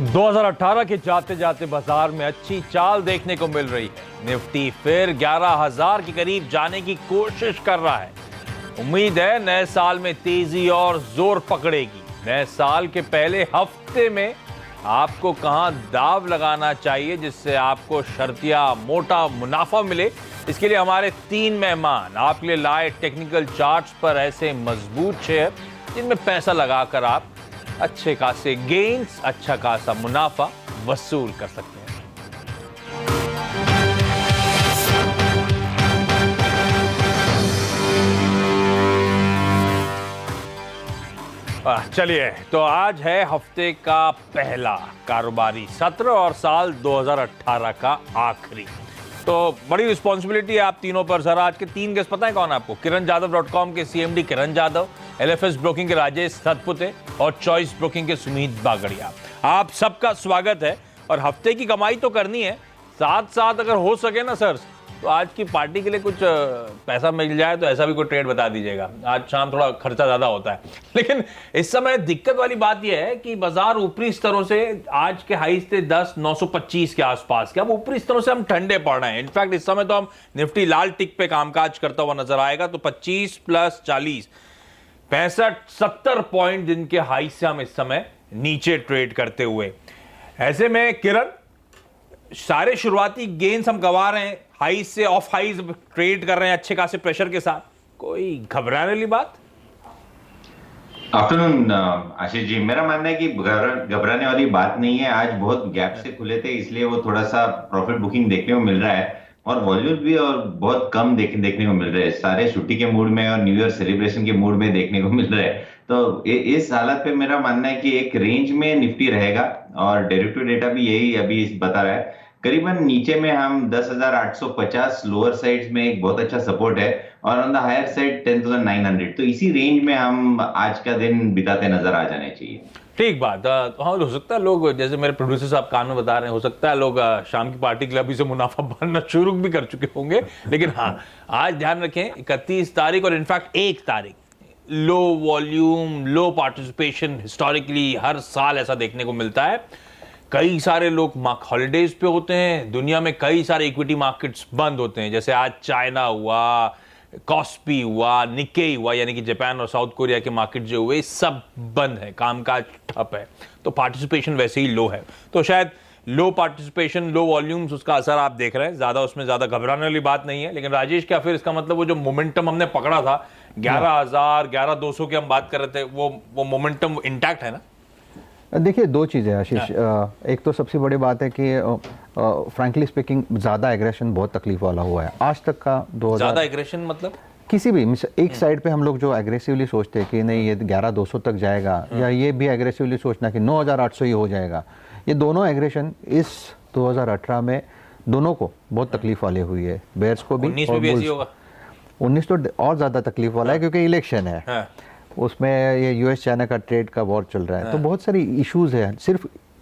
2018 के जाते जाते बाजार में अच्छी चाल देखने को मिल रही है। निफ्टी फिर 11,000 के करीब जाने की कोशिश कर रहा है। उम्मीद है नए साल में तेजी और जोर पकड़ेगी। नए साल के पहले हफ्ते में आपको कहां दाव लगाना चाहिए जिससे आपको शर्तिया मोटा मुनाफा मिले, इसके लिए हमारे 3 मेहमान आपके लिए लाए टेक्निकल चार्ट्स पर ऐसे मजबूत शेयर जिनमें पैसा लगाकर आप अच्छे खासे गेन्स, अच्छा खासा मुनाफा वसूल कर सकते हैं। चलिए, तो आज है हफ्ते का पहला कारोबारी सत्र और साल 2018 का आखिरी। तो बड़ी रिस्पॉन्सिबिलिटी है आप तीनों पर सर। आज के 3 गेस्ट पता है कौन आपको? kiranjadhav.com के CMD Kiran Jadhav, LFS broking के राजेश सतपुते और चॉइस ब्रोकिंग के सुमित बागड़िया। आप सबका स्वागत है। और हफ्ते की कमाई तो करनी है, साथ साथ अगर हो सके ना सर, तो आज की पार्टी के लिए कुछ पैसा मिल जाए तो ऐसा भी कोई ट्रेड बता दीजिएगा। आज शाम थोड़ा खर्चा ज्यादा होता है, लेकिन इस समय दिक्कत वाली बात यह है कि बाजार ऊपरी स्तरों से आज के हाईज थे 10,925 के आसपास के। अब ऊपरी स्तरों से हम ठंडे पड़ रहे हैं। इनफैक्ट इस समय तो हम निफ्टी लाल टिक पे कामकाज करता हुआ नजर आएगा। तो 25 + 40 65-70 पॉइंट जिनके हाई से हम इस समय नीचे ट्रेड करते हुए। ऐसे में किरण, सारे शुरुआती गेन्स हम गवा रहे हैं, हाई से ऑफ हाईज ट्रेड कर रहे हैं अच्छे खासे प्रेशर के साथ। कोई घबराने वाली बात? आफ्टरनून आशीष जी, मेरा मानना है कि घबराने वाली बात नहीं है। आज बहुत गैप से खुले थे, इसलिए वो थोड़ा सा प्रॉफिट बुकिंग देखने को मिल रहा है और वॉल्यूम भी और बहुत कम देखने को मिल रहे हैं। सारे छुट्टी के मूड में और न्यू ईयर सेलिब्रेशन के मूड में देखने को मिल रहा है। तो इस हालत पे मेरा मानना है कि एक रेंज में निफ्टी रहेगा और डेरिवेटिव डेटा भी यही अभी बता रहा है। करीबन नीचे में हम 10,850 लोअर साइड्स में एक बहुत अच्छा सपोर्ट है और ऑन द हायर साइड 10,900। तो इसी रेंज में हम आज का दिन बिताते नजर आ जाने चाहिए। ठीक बात। हाँ, हो सकता है लोग, जैसे मेरे प्रोड्यूसर साहब कान में बता रहे हैं, हो सकता है लोग शाम की पार्टी के लिए अभी से मुनाफा बनना शुरू भी कर चुके होंगे। लेकिन हाँ, आज ध्यान रखें 31 तारीख और इनफैक्ट 1 तारीख लो वॉल्यूम, लो पार्टिसिपेशन। हिस्टोरिकली हर साल ऐसा देखने को मिलता है। कई सारे लोग हॉलीडेज पे होते हैं। दुनिया में कई सारे इक्विटी मार्केट्स बंद होते हैं, जैसे आज चाइना हुआ, कॉस्पी हुआ, निक्केई हुआ, यानी कि जापान और साउथ कोरिया के मार्केट जो हुए सब बंद है, कामकाज ठप है। तो पार्टिसिपेशन वैसे ही लो है। तो शायद लो पार्टिसिपेशन, लो वॉल्यूम्स, उसका असर आप देख रहे हैं। ज्यादा उसमें ज्यादा घबराने वाली बात नहीं है। लेकिन राजेश, क्या फिर इसका मतलब वो जो मोमेंटम हमने पकड़ा था 11,000 11,200 की हम बात कर रहे थे, वो मोमेंटम इंटैक्ट है ना? देखिए, 2 चीज़ें आशीष। एक तो सबसे बड़ी बात है कि फ्रैंकली स्पीकिंग ज़्यादा एग्रेशन बहुत तकलीफ वाला हुआ है आज तक का। 2000 ज़्यादा एग्रेशन मतलब किसी भी एक साइड पे हम लोग जो एग्रेसिवली सोचते हैं कि नहीं ये 11,200 तक जाएगा, या ये भी एग्रेसिवली सोचना कि 9,800 ही हो जाएगा, ये दोनों एग्रेशन इस 2018 में दोनों को बहुत तकलीफ वाली हुई है। बेयर्स को भी। 19 में भी ऐसी होगा। 19 तो और ज़्यादा तकलीफ वाला है क्योंकि इलेक्शन है। उसमें ये US चाइना का ट्रेड का वॉर चल रहा है। तो बहुत सारी इश्यूज है।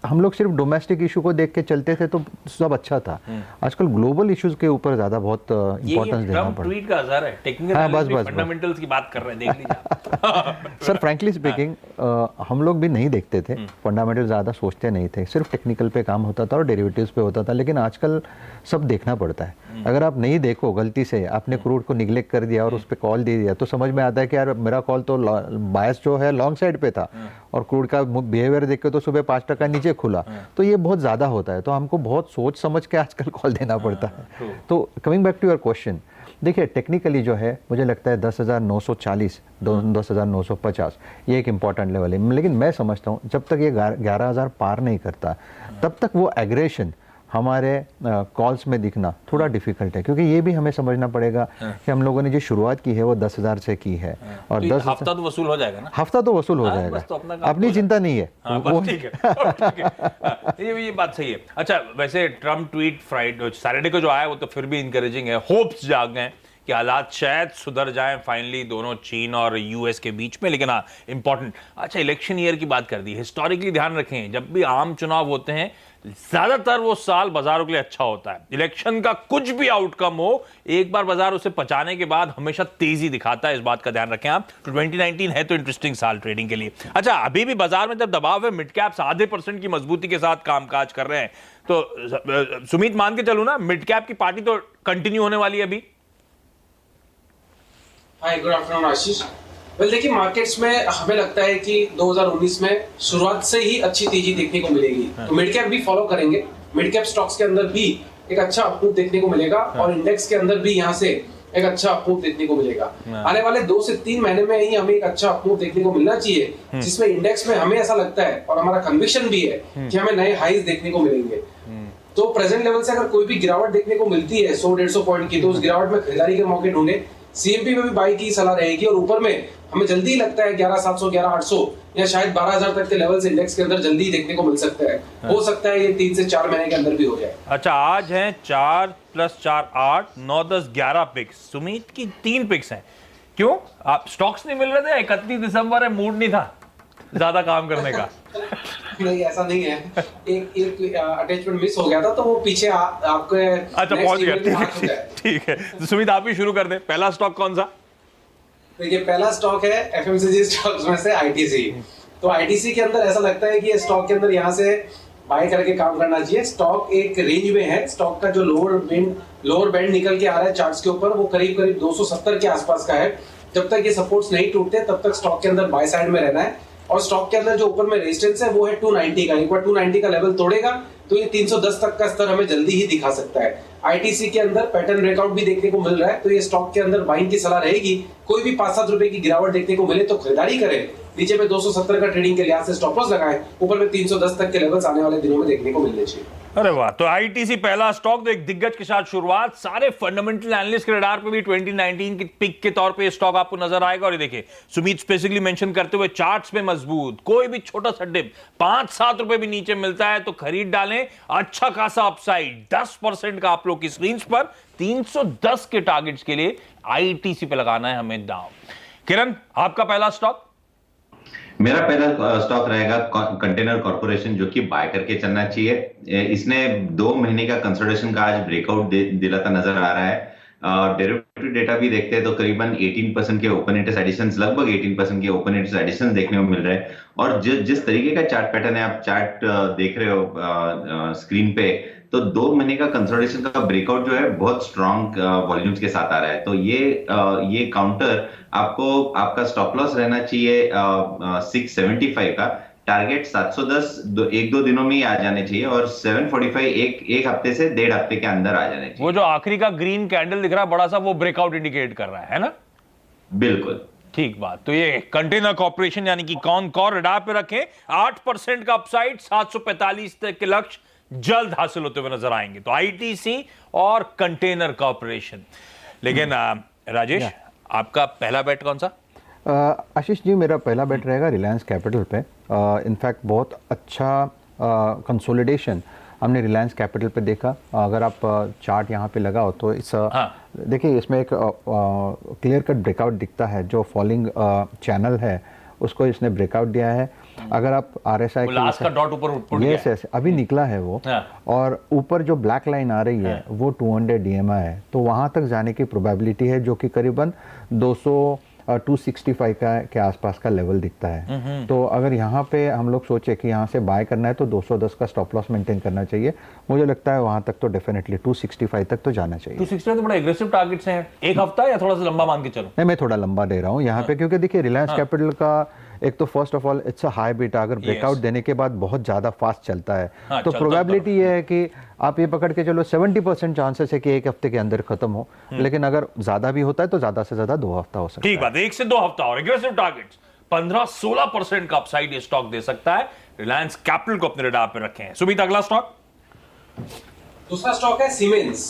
हम लोग सिर्फ डोमेस्टिक इशू को देख के चलते थे तो सब अच्छा था। आजकल ग्लोबल इश्यूज के ऊपर ज्यादा बहुत इंपॉर्टेंस देना पड़ता है। ट्वीट का असर है। टेक्निकल फंडामेंटल्स की बात कर रहे हैं, देख लीजिए। सर, फ्रैंकली स्पीकिंग हम लोग भी नहीं देखते थे, फंडामेंटल ज्यादा सोचते नहीं थे, सिर्फ टेक्निकल पे काम होता था और डेरिवेटिव्स पे होता था। लेकिन आजकल सब देखना पड़ता है। अगर आप नहीं देखो, गलती से आपने क्रूड को निगलेक्ट कर दिया और उस पर कॉल दे दिया, तो समझ में आता है कि यार मेरा कॉल तो बायस जो है लॉन्ग साइड पे था और क्रूड का बिहेवियर देख के तो सुबह 5% नीचे खुला। तो ये बहुत ज़्यादा होता है। तो हमको बहुत सोच समझ के आजकल कॉल देना पड़ता है। तो coming back to your question, देखिए टेक्निकली जो है मुझे लगता है 10,940 10,950 ये एक इम्पॉर्टेंट लेवल है। लेकिन मैं समझता हूँ जब तक ये 11,000 पार नहीं करता तब तक वो एग्रेशन हमारे कॉल्स में दिखना थोड़ा डिफिकल्ट है, क्योंकि ये भी हमें समझना पड़ेगा कि हम लोगों ने जो शुरुआत की है वो 10,000 से की है और तो 10 हफ्ता तो वसूल हो जाएगा ना? हफ्ता तो वसूल हो जाएगा, तो अपनी चिंता नहीं है। ठीक है। ये बात सही है। अच्छा, वैसे ट्रम्प ट्वीट फ्राइडे सैटरडे को जो आया वो तो फिर भी इंकरेजिंग है। होप्स जाग गए कि हालात शायद सुधर जाएं फाइनली दोनों चीन और यूएस के बीच में। लेकिन हाँ, इंपॉर्टेंट, अच्छा इलेक्शन ईयर की बात कर दी, हिस्टोरिकली ध्यान रखें जब भी आम चुनाव होते हैं ज्यादातर वो साल बाजारों के लिए अच्छा होता है। इलेक्शन का कुछ भी आउटकम हो, एक बार बाजार उसे पचाने के बाद हमेशा तेजी दिखाता है, इस बात का ध्यान रखें आप। तो 2019 है तो इंटरेस्टिंग साल ट्रेडिंग के लिए। अच्छा, अभी भी बाजार में जब दबाव है, मिड कैप्स आधे % की मजबूती के साथ कामकाज कर रहे हैं, तो सुमित मान के चलूं ना, मिड कैप की पार्टी तो कंटिन्यू होने वाली है अभी। हाय, गुड आफ्टरनून आशीष। वेल देखिए, मार्केट्स में हमें लगता है कि 2019 में शुरुआत से ही अच्छी तेजी देखने को मिलेगी। तो मिड कैप भी फॉलो करेंगे, मिड कैप स्टॉक्स के अंदर भी एक अच्छा अपमूव देखने को मिलेगा और इंडेक्स के अंदर भी यहाँ से एक अच्छा अपमूव देखने को मिलेगा। आने वाले 2 से 3 महीने में ही हमें एक अच्छा अपमूव देखने को मिलना चाहिए, जिसमें इंडेक्स में हमें ऐसा लगता है और हमारा कन्विक्शन भी है कि हमें नए हाईज देखने को मिलेंगे। तो प्रेजेंट लेवल से अगर कोई भी गिरावट देखने को मिलती है 100-150 पॉइंट की, तो उस गिरावट में खरीदारी के मौके ढूंढे। सीएमपी में भी बाई की सलाह रहेगी और ऊपर में हमें जल्दी ही लगता है 11,700, 11,800 या शायद 12,000 तक के लेवल्स इंडेक्स के अंदर जल्दी देखने को मिल सकते हैं। हो सकता है ये 3 से 4 महीने के अंदर भी हो जाए। अच्छा, आज हैं 4 + 4 8 9 10 11 पिक्स, सुमित की 3 पिक्स हैं। क्यों, आप स्टॉक्स नहीं मिल रहे थे? 31 दिसंबर है, मूड नहीं था ज्यादा काम करने का? नहीं, ऐसा नहीं है, एक अटैचमेंट मिस हो गया था तो वो पीछे आपके अच्छा पहुंच गया। ठीक है, तो सुमित आप ही शुरू कर दे। पहला स्टॉक कौन सा? देखिए, पहला स्टॉक है एफएमसीजी स्टॉक्स में से आईटीसी। तो आईटीसी के अंदर ऐसा लगता है कि ये स्टॉक के अंदर यहाँ से बाय करके काम करना चाहिए। स्टॉक एक रेंज में है, स्टॉक का जो लोअर बैंड निकल के आ रहा है चार्ट्स के ऊपर, वो करीब 270 के आसपास का है। जब तक ये सपोर्ट्स नहीं टूटते तब तक स्टॉक के अंदर बाय साइड में रहना है। और स्टॉक के अंदर जो ऊपर में रेजिस्टेंस है वो है 290 का। एक बार 290 का लेवल तोड़ेगा तो ये 310 तक का स्तर हमें जल्दी ही दिखा सकता है। आईटीसी के अंदर पैटर्न ब्रेकआउट भी देखने को मिल रहा है, तो ये स्टॉक के अंदर बाइंग की सलाह रहेगी। कोई भी 5-7 रुपए की गिरावट देखने को मिले तो खरीदारी करें। नीचे में 270 का ट्रेडिंग के लिहाज से स्टॉप लॉस लगाएं, ऊपर में 310 तक के लेवल्स आने वाले दिनों में देखने को मिलने चाहिए। अरे वाह, तो आईटीसी पहला स्टॉक, तो एक दिग्गज के साथ शुरुआत। सारे फंडामेंटल एनालिस्ट के रडार पे भी 2019 की पिक के तौर पे ये स्टॉक आपको नजर आएगा। और ये देखिए, सुमित स्पेसिफिकली मेंशन करते हुए चार्ट्स पे मजबूत, कोई भी छोटा सा डिप 5-7 रुपए भी नीचे मिलता है तो खरीद डालें। अच्छा खासा अपसाइड 10% का आप लोग की स्क्रीन पर 310 के टारगेट्स के लिए आईटीसी पे लगाना है हमें दांव। किरण, आपका पहला स्टॉक? मेरा पहला स्टॉक रहेगा कंटेनर कॉर्पोरेशन, जो कि बाय करके चलना चाहिए। इसने 2 महीने का कंसोलिडेशन का आज ब्रेकआउट दिलाता नजर आ रहा है। डेरिवेटिव डेटा भी देखते हैं तो करीबन 18% के ओपन इंटरेस्ट एडिशंस, लगभग 18% के ओपन इंटरेस्ट एडिशंस देखने को मिल रहे हैं। और जिस तरीके का चार्ट पैटर्न है, आप चार्ट देख रहे हो स्क्रीन पे, तो 2 महीने का कंसोलिडेशन का ब्रेकआउट जो है बहुत स्ट्रॉन्ग वॉल्यूम्स के साथ आ रहा है। तो ये काउंटर आपको, आपका स्टॉप लॉस रहना चाहिए 675 का। टारगेट 710 1-2 दिनों में ही आ जाने चाहिए और 745 एक हफ्ते से 1.5 हफ्ते के अंदर आ जाने चाहिए। वो जो आखिरी का ग्रीन कैंडल दिख रहा है बड़ा सा, वो ब्रेकआउट इंडिकेट कर रहा है ना? बिल्कुल ठीक बात। तो ये कंटेनर कॉर्पोरेशन यानी कि कॉनकॉर रडार पे रखें। 8% का अपसाइड, 745 तक के लक्ष्य जल्द हासिल होते हुए नजर आएंगे। तो आईटीसी और कंटेनर कॉर्पोरेशन। लेकिन राजेश, आपका पहला बेट कौन सा? आशीष जी, मेरा पहला बेट रहेगा रिलायंस कैपिटल पे। इनफैक्ट बहुत अच्छा कंसोलिडेशन हमने रिलायंस कैपिटल पे देखा। अगर आप चार्ट यहाँ पे लगाओ तो इस देखिए, इसमें एक क्लियर कट ब्रेकआउट दिखता है। जो फॉलिंग चैनल है उसको इसने ब्रेकआउट दिया है। अगर आप आरएसआई लास्ट का डॉट ऊपर यस अभी निकला है वो, और ऊपर जो ब्लैक लाइन आ रही है वो 200 DMA है, तो वहां तक जाने की प्रोबेबिलिटी है, जो कि करीबन 265 के आसपास का लेवल दिखता है। तो अगर यहाँ पे हम लोग सोचे कि यहाँ से बाय करना है तो 210 का स्टॉप लॉस मेंटेन करना चाहिए। मुझे लगता है वहां तक तो डेफिनेटली 265 तक तो जाना चाहिए। 265 तो बड़ा एग्रेसिव टारगेट्स हैं। एक हफ्ता या थोड़ा सा लंबा मान के चलो? नहीं, मैं थोड़ा लंबा दे रहा हूँ यहाँ पे, क्योंकि देखिए रिलायंस कैपिटल का एक तो first of all it's a high beta. अगर ब्रेकआउट देने के बाद बहुत ज्यादा फास्ट चलता है तो प्रोबेबिलिटी ये है कि आप ये पकड़ के चलो 70% चांसेस है कि 1 हफ्ते के अंदर खत्म हो। लेकिन अगर ज्यादा भी होता है तो ज्यादा से ज्यादा 2 हफ्ता हो सकता है। ठीक बात, 1 से 2 हफ्ता और एग्रेसिव टारगेट्स 15-16% का अपसाइड ये स्टॉक दे सकता है। रिलायंस कैपिटल को अपने रडार पे रखें। सुमित, अगला स्टॉक? दूसरा स्टॉक है सीमेंस।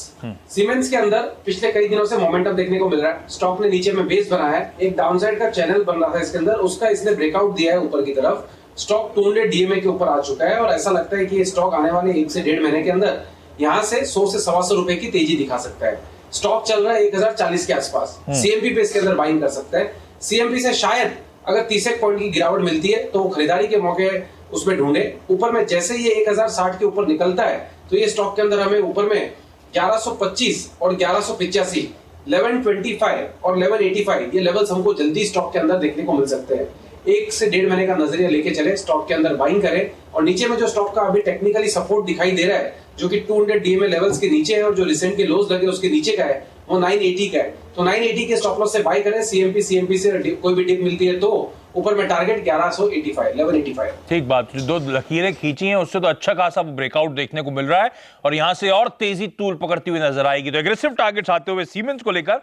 सीमेंस के अंदर पिछले कई दिनों से मोमेंटम देखने को मिल रहा है। स्टॉक ने नीचे में बेस बनाया है, एक डाउनसाइड का चैनल बन रहा था इसके अंदर, उसका इसने ब्रेकआउट दिया है ऊपर की तरफ। स्टॉक 200 DMA के ऊपर आ चुका है और ऐसा लगता है कि ये स्टॉक आने वाले 1 से 1.5 महीने के अंदर यहाँ से 100 से 125 रुपए की तेजी दिखा सकता है। स्टॉक चल रहा है 1040 के आसपास, सीएमपी पे इसके अंदर बाइंग कर सकते हैं। सीएमपी से शायद अगर 30 पॉइंट की गिरावट मिलती है तो खरीदारी के मौके उसमें ढूंढे। ऊपर में जैसे ये 1060 के ऊपर निकलता है तो ये स्टॉक के अंदर हमें ऊपर में 1125 और 1185, 1125 और 1185 ये लेवल्स हमको जल्दी स्टॉक के अंदर देखने को मिल सकते हैं। 1 से 1.5 महीने का नजरिया लेके चले, स्टॉक के अंदर बाइंग करें। और नीचे में जो स्टॉक का अभी टेक्निकली सपोर्ट दिखाई दे रहा है जो कि 200 डीएमए लेवल्स के नीचे है और जो रिसेंट के लोज लगे उसके नीचे का है वो 980 का है। तो 980 के स्टॉप लॉस से बाय करें। सीएमपी से कोई भी डिप मिलती है तो ऊपर में टारगेट 1185। ठीक बात, जो दो लकीरें खींची हैं उससे तो अच्छा खासा ब्रेकआउट देखने को मिल रहा है और यहां से और तेजी तूल पकड़ती हुई नजर आएगी। तो एग्रेसिव टारगेट्स आते हुए सीमेंस को लेकर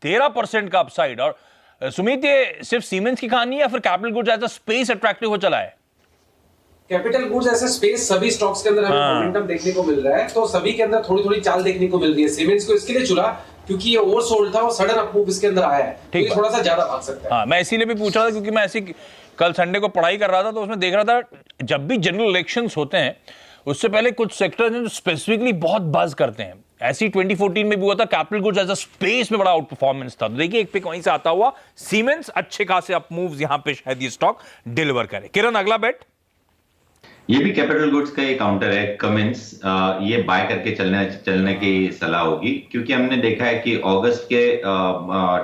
13% का अपसाइड। और सुमित, ये सिर्फ सीमेंस की कहानी है या फिर capital goods as a space attractive हो चला है? कैपिटल गुड्स ऐसे स्पेस सभी स्टॉक्स के अंदर हमें मोमेंटम देखने को मिल रहा है, तो सभी के अंदर थोड़ी थोड़ी चाल देखने को मिल रही है। सीमेंस को इसके लिए चुना क्योंकि ये ओवरसोल्ड था और सडन अप मूव इसके अंदर आया है, तो ये थोड़ा सा ज्यादा भाग सकता है। हाँ, मैं इसीलिए भी पूछ रहा था क्योंकि मैं ऐसी कल संडे को पढ़ाई कर रहा था तो उसमें देख रहा था जब भी जनरल इलेक्शंस होते हैं उससे पहले कुछ सेक्टर्स हैं जो स्पेसिफिकली बहुत बज करते हैं। ऐसी 2014 में भी हुआ था, capital goods as a space में बड़ा आउट परफॉर्मेंस था। तो देखिए एक पिक वहीं से आता हुआ सीमेंस अच्छे खासे अप मूव्स यहां पे शायद ये स्टॉक डिलीवर करे। किरण, अगला बेट? ये भी कैपिटल गुड्स का एक काउंटर है, कमिंस। ये बाय करके चलने की सलाह होगी क्योंकि हमने देखा है कि अगस्त के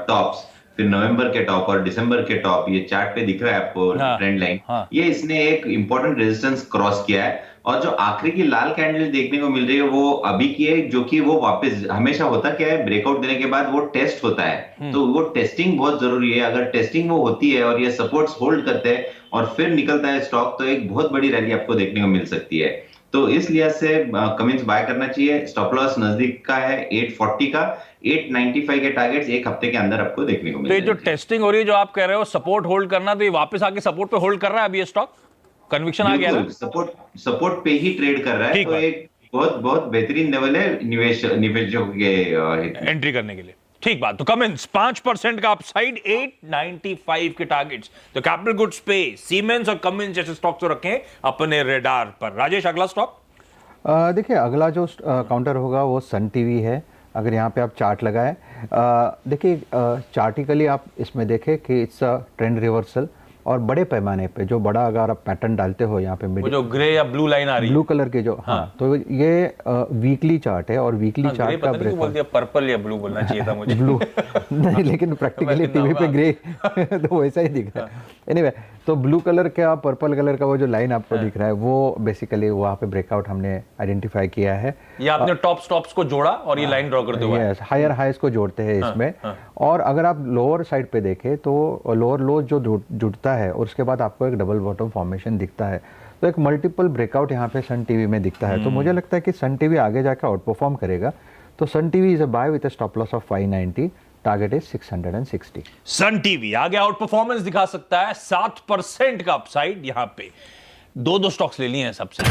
टॉप्स, फिर नवंबर के टॉप और दिसंबर के टॉप, ये चार्ट पे दिख रहा है आपको ट्रेंड लाइन। ये इसने एक इंपॉर्टेंट रेजिस्टेंस क्रॉस किया है और जो आखिरी की लाल कैंडल देखने को मिल रही है वो अभी की है, जो कि वो वापस हमेशा होता क्या है, ब्रेकआउट देने के बाद वो टेस्ट होता है। तो वो टेस्टिंग बहुत जरूरी है। अगर टेस्टिंग वो होती है और ये सपोर्ट्स होल्ड करते हैं और फिर निकलता है स्टॉक तो एक बहुत बड़ी रैली आपको देखने को मिल सकती है। तो इस लिहाज से कमिंस बाय करना चाहिए। स्टॉप लॉस नजदीक का है 840 का, 895 के टारगेट्स एक हफ्ते के अंदर आपको देखने को मिलेंगे। तो ये जो टेस्टिंग हो रही है, जो आप कह रहे हो सपोर्ट होल्ड करना, तो ये वापस आके सपोर्ट पे होल्ड कर रहा है अभी ये स्टॉक? कन्विक्शन आ गया ना? सपोर्ट पे ही ट्रेड कर रहा है, तो एक बहुत बहुत बेहतरीन लेवल है निवेशकों के एंट्री करने के लिए। ठीक बात। तो कमिंस 5% का अपसाइड, 895 के टारगेट्स। तो कैपिटल गुड्स पे सीमेंस और कमिंस जैसे स्टॉक तो रखें अपने रेडार पर। राजेश, अगला स्टॉक? देखिए अगला जो काउंटर होगा वो सन टीवी है। अगर यहाँ पे आप चार्ट लगाएं, देखिए चार्टिकली आप इसमें देखें कि इट्स अ ट्रेंड रिवर्सल और बड़े पैमाने पे जो बड़ा अगर आप पैटर्न डालते हो यहाँ पे वो जो ग्रे या ब्लू लाइन आ रही है, ब्लू कलर के जो, हाँ, तो ये वीकली चार्ट है और वीकली चार्ट का ब्रेक बोल दिया, पर्पल या ब्लू बोलना चाहिए था मुझे। ब्लू नहीं, लेकिन प्रैक्टिकली टीवी पे ग्रे तो वैसा ही दिख रहा है। एनीवे, तो ब्लू कलर का पर्पल कलर का वो जो लाइन आपको दिख रहा है वो बेसिकली वहाँ पे ब्रेकआउट हमने आइडेंटिफाई किया है। ये आपने टॉप स्टॉप्स को जोड़ा और ये लाइन ड्रॉ करते हुए हायर हाइस को जोड़ते हैं इसमें। और अगर आप लोअर साइड पे देखें तो लोअर लो जो जुड़ता है और उसके बाद आपको एक डबल बॉटम फॉर्मेशन दिखता है। तो एक मल्टीपल ब्रेकआउट यहाँ पे सन टीवी में दिखता है। तो मुझे लगता है कि सन टीवी आगे जाकर आउट परफॉर्म करेगा। तो Sun TV is a buy with a stop loss of 590, target is 660। Sun TV आगे आउट परफॉर्मेंस दिखा सकता है, 7% का अपसाइड। यहां पे दो स्टॉक्स ले लिए हैं सबसे।